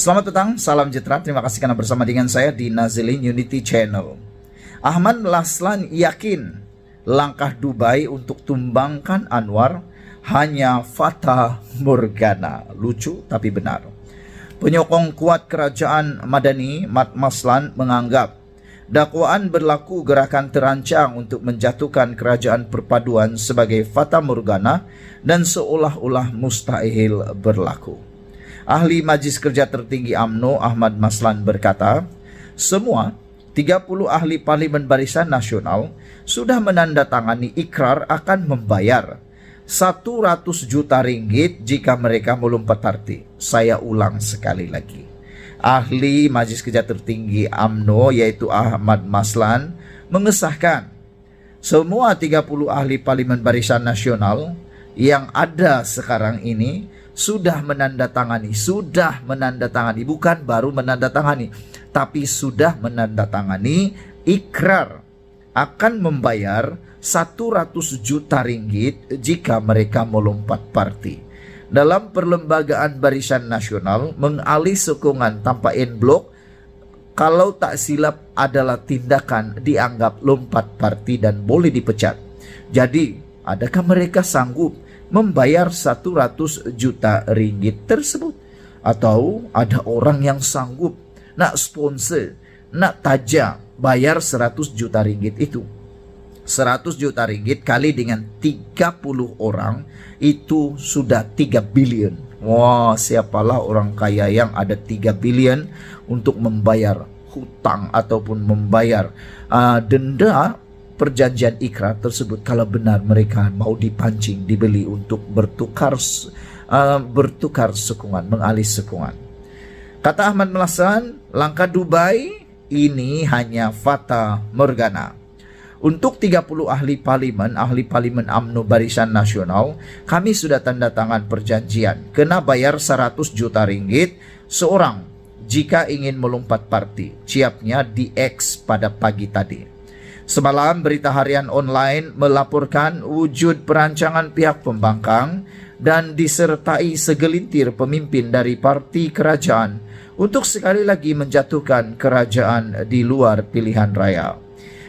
Selamat datang, salam sejahtera. Terima kasih karena bersama dengan saya di Nazilin Unity Channel. Ahmad Maslan yakin langkah Dubai untuk tumbangkan Anwar hanya fata morgana. Lucu tapi benar. Penyokong kuat kerajaan Madani, Ahmad Maslan, menganggap dakwaan berlaku gerakan terancang untuk menjatuhkan kerajaan perpaduan sebagai fata morgana dan seolah-olah mustahil berlaku. Ahli Majlis Kerja Tertinggi UMNO Ahmad Maslan berkata, semua 30 ahli Parlimen Barisan Nasional sudah menandatangani ikrar akan membayar 100 juta ringgit jika mereka melompat parti. Saya ulang sekali lagi. Ahli Majlis Kerja Tertinggi UMNO yaitu Ahmad Maslan mengesahkan semua 30 ahli Parlimen Barisan Nasional yang ada sekarang ini sudah menandatangani, bukan baru menandatangani, tapi sudah menandatangani ikrar akan membayar 100 juta ringgit jika mereka melompat parti. Dalam perlembagaan Barisan Nasional, mengalih sokongan tanpa en blok, kalau tak silap adalah tindakan dianggap lompat parti dan boleh dipecat. Jadi, adakah mereka sanggup membayar 100 juta ringgit tersebut? Atau ada orang yang sanggup nak sponsor, nak tajak bayar 100 juta ringgit itu? 100 juta ringgit kali dengan 30 orang itu sudah 3 bilion. Wah, siapalah orang kaya yang ada 3 bilion untuk membayar hutang ataupun membayar denda perjanjian ikrar tersebut kalau benar mereka mau dipancing, dibeli untuk bertukar sokongan, mengalih sokongan. Kata Ahmad Maslan, langkah Dubai ini hanya fata morgana. Untuk 30 ahli parlimen UMNO Barisan Nasional, kami sudah tanda tangan perjanjian. Kena bayar 100 juta ringgit seorang jika ingin melompat parti. Siapnya di X pada pagi tadi. Semalam berita harian online melaporkan wujud perancangan pihak pembangkang dan disertai segelintir pemimpin dari parti kerajaan untuk sekali lagi menjatuhkan kerajaan di luar pilihan raya.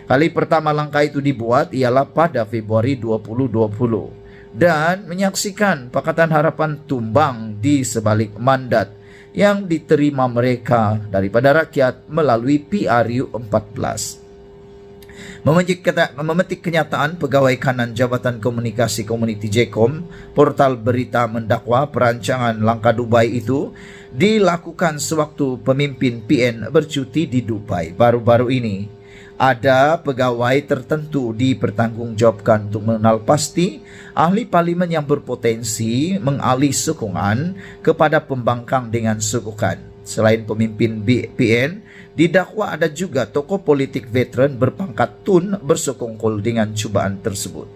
Kali pertama langkah itu dibuat ialah pada Februari 2020 dan menyaksikan Pakatan Harapan tumbang di sebalik mandat yang diterima mereka daripada rakyat melalui PRU 14. Memetik kenyataan pegawai kanan Jabatan Komunikasi Komuniti JKOM, portal berita mendakwa perancangan langkah Dubai itu dilakukan sewaktu pemimpin PN bercuti di Dubai baru-baru ini. Ada pegawai tertentu dipertanggungjawabkan untuk mengenal pasti ahli parlimen yang berpotensi mengalih sokongan kepada pembangkang dengan sokongan. Selain pemimpin PN, didakwa ada juga tokoh politik veteran berpangkat tun bersokongkol dengan cubaan tersebut.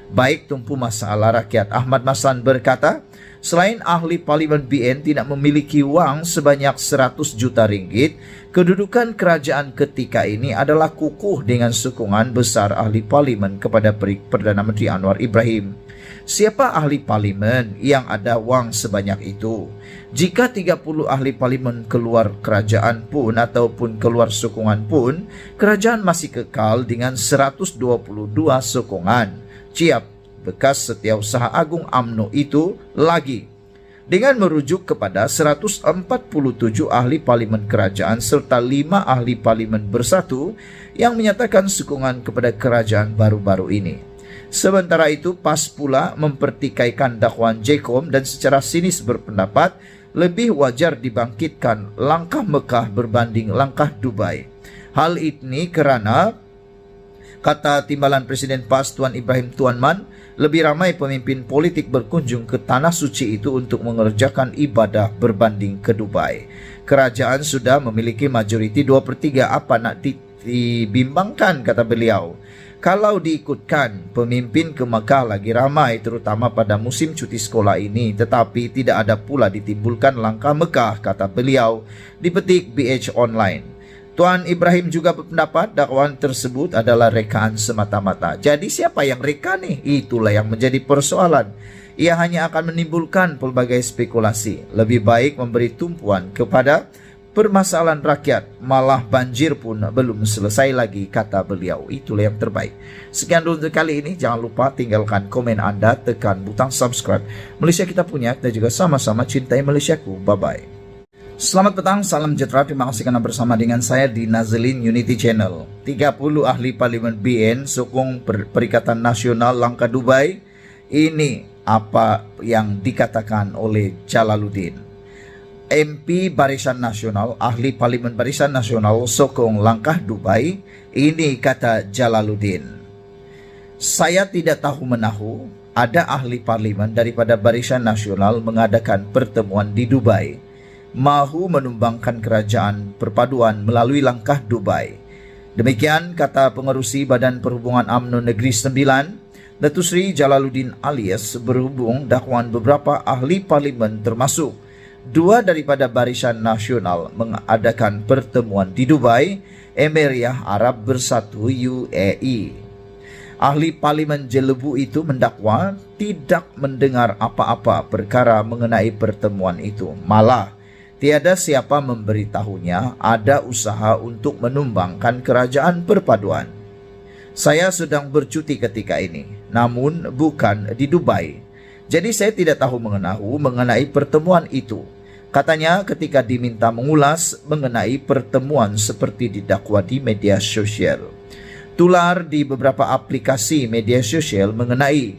Baik tumpu masalah rakyat, Ahmad Maslan berkata, selain ahli parlimen BN tidak memiliki wang sebanyak 100 juta ringgit, kedudukan kerajaan ketika ini adalah kukuh dengan sokongan besar ahli parlimen kepada Perdana Menteri Anwar Ibrahim. Siapa ahli parlimen yang ada wang sebanyak itu? Jika 30 ahli parlimen keluar kerajaan pun ataupun keluar sokongan pun, kerajaan masih kekal dengan 122 sokongan. Ciap bekas Setiausaha Agung UMNO itu lagi dengan merujuk kepada 147 ahli parlimen kerajaan serta 5 ahli parlimen bersatu yang menyatakan sokongan kepada kerajaan baru-baru ini. Sementara itu, PAS pula mempertikaikan dakwaan JKOM dan secara sinis berpendapat lebih wajar dibangkitkan langkah Mekah berbanding langkah Dubai. Hal ini kerana, kata Timbalan Presiden PAS Tuan Ibrahim Tuanman, lebih ramai pemimpin politik berkunjung ke Tanah Suci itu untuk mengerjakan ibadah berbanding ke Dubai. Kerajaan sudah memiliki majoriti 2/3, apa nak dibimbangkan, kata beliau. Kalau diikutkan, pemimpin ke Mekah lagi ramai terutama pada musim cuti sekolah ini, tetapi tidak ada pula ditimbulkan langkah Mekah, kata beliau, dipetik BH Online. Tuan Ibrahim juga berpendapat dakwaan tersebut adalah rekaan semata-mata. Jadi siapa yang reka nih? Itulah yang menjadi persoalan. ia hanya akan menimbulkan pelbagai spekulasi. Lebih baik memberi tumpuan kepada permasalahan rakyat, malah banjir pun belum selesai lagi, kata beliau. Itulah yang terbaik. Sekian dulu untuk kali ini. Jangan lupa tinggalkan komen Anda, tekan butang subscribe. Malaysia kita punya, kita juga sama-sama cintai Malaysiaku. Bye-bye. Selamat petang, salam sejahtera. Terima kasih karena bersama dengan saya di Nazlin Unity Channel. 30 ahli Parlimen BN sokong Perikatan Nasional Langkah Dubai. Ini apa yang dikatakan oleh Jalaluddin. MP Barisan Nasional, ahli Parlimen Barisan Nasional sokong langkah Dubai. Ini kata Jalaluddin. Saya tidak tahu menahu ada ahli parlimen daripada Barisan Nasional mengadakan pertemuan di Dubai, mahu menumbangkan kerajaan perpaduan melalui langkah Dubai. Demikian kata pengerusi Badan Perhubungan UMNO Negeri Sembilan, Datuk Seri Jalaluddin alias, berhubung dakwaan beberapa ahli parlimen termasuk dua daripada Barisan Nasional mengadakan pertemuan di Dubai, Emirat Arab Bersatu UAE. Ahli parlimen Jelebu itu mendakwa tidak mendengar apa-apa perkara mengenai pertemuan itu. Malah tiada siapa memberitahunya ada usaha untuk menumbangkan kerajaan perpaduan. Saya sedang bercuti ketika ini, namun bukan di Dubai. Jadi saya tidak tahu mengenai pertemuan itu. Katanya ketika diminta mengulas mengenai pertemuan seperti didakwa di media sosial. Tular di beberapa aplikasi media sosial mengenai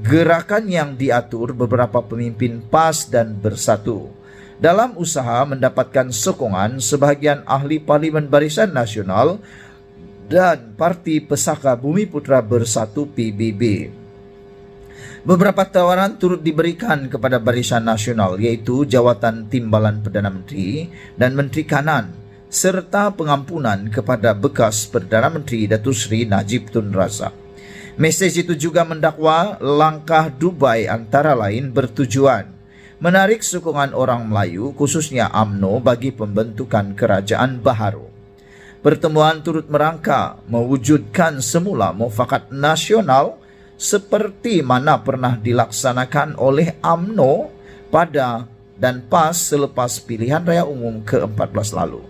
gerakan yang diatur beberapa pemimpin PAS dan Bersatu dalam usaha mendapatkan sokongan sebahagian ahli Parlimen Barisan Nasional dan Parti Pesaka Bumiputra Bersatu PBB. Beberapa tawaran turut diberikan kepada Barisan Nasional, yaitu jawatan Timbalan Perdana Menteri dan Menteri Kanan, serta pengampunan kepada bekas Perdana Menteri Datuk Seri Najib Tun Razak. Mesej itu juga mendakwa langkah Dubai antara lain bertujuan menarik sokongan orang Melayu, khususnya UMNO, bagi pembentukan kerajaan baharu. Pertemuan turut merangka mewujudkan semula mufakat nasional seperti mana pernah dilaksanakan oleh UMNO pada dan PAS selepas pilihan raya umum ke-14 lalu.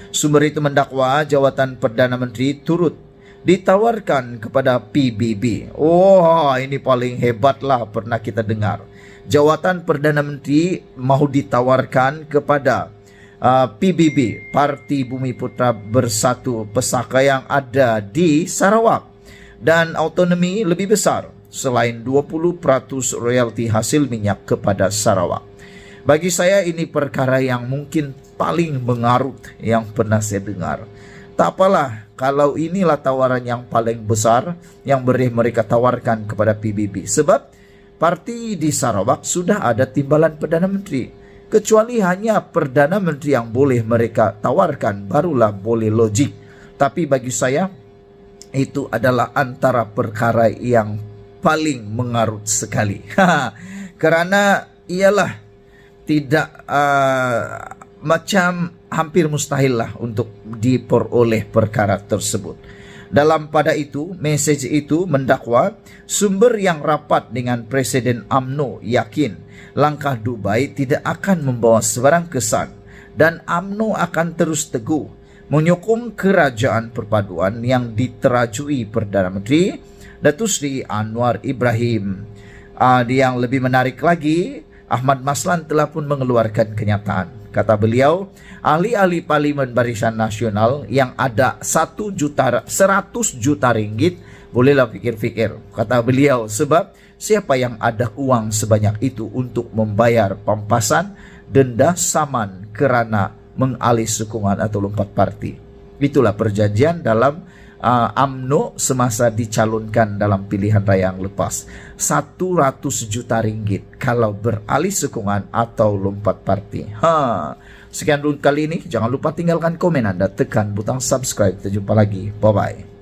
Sumber itu mendakwa jawatan Perdana Menteri turut ditawarkan kepada PBB. Oh, ini paling hebatlah pernah kita dengar. Jawatan Perdana Menteri mahu ditawarkan kepada PBB, Parti Bumiputra Bersatu Pesaka yang ada di Sarawak, dan autonomi lebih besar selain 20% royalti hasil minyak kepada Sarawak. Bagi saya ini perkara yang mungkin paling mengarut yang pernah saya dengar. Tak apalah kalau inilah tawaran yang paling besar yang boleh mereka tawarkan kepada PBB, sebab parti di Sarawak sudah ada timbalan Perdana Menteri. Kecuali hanya Perdana Menteri yang boleh mereka tawarkan, barulah boleh logik. Tapi bagi saya itu adalah antara perkara yang paling mengarut sekali. Karena ialah tidak macam hampir mustahil lah untuk diperoleh perkara tersebut. Dalam pada itu, mesej itu mendakwa sumber yang rapat dengan Presiden UMNO yakin langkah Dubai tidak akan membawa sebarang kesan dan UMNO akan terus teguh menyokong kerajaan perpaduan yang diterajui Perdana Menteri Datuk Seri Anwar Ibrahim. Yang lebih menarik lagi, Ahmad Maslan telah pun mengeluarkan kenyataan. Kata beliau, ahli-ahli Parlimen Barisan Nasional yang ada 100 juta ringgit, bolehlah fikir-fikir. Kata beliau, sebab siapa yang ada uang sebanyak itu untuk membayar pampasan, denda saman kerana mengalih sokongan atau lompat parti. Itulah perjanjian dalam UMNO semasa dicalonkan dalam pilihan raya yang lepas. 100 juta ringgit kalau beralih sokongan atau lompat parti. Sekian dulu kali ini. Jangan lupa tinggalkan komen Anda, tekan butang subscribe. Kita jumpa lagi. Bye-bye.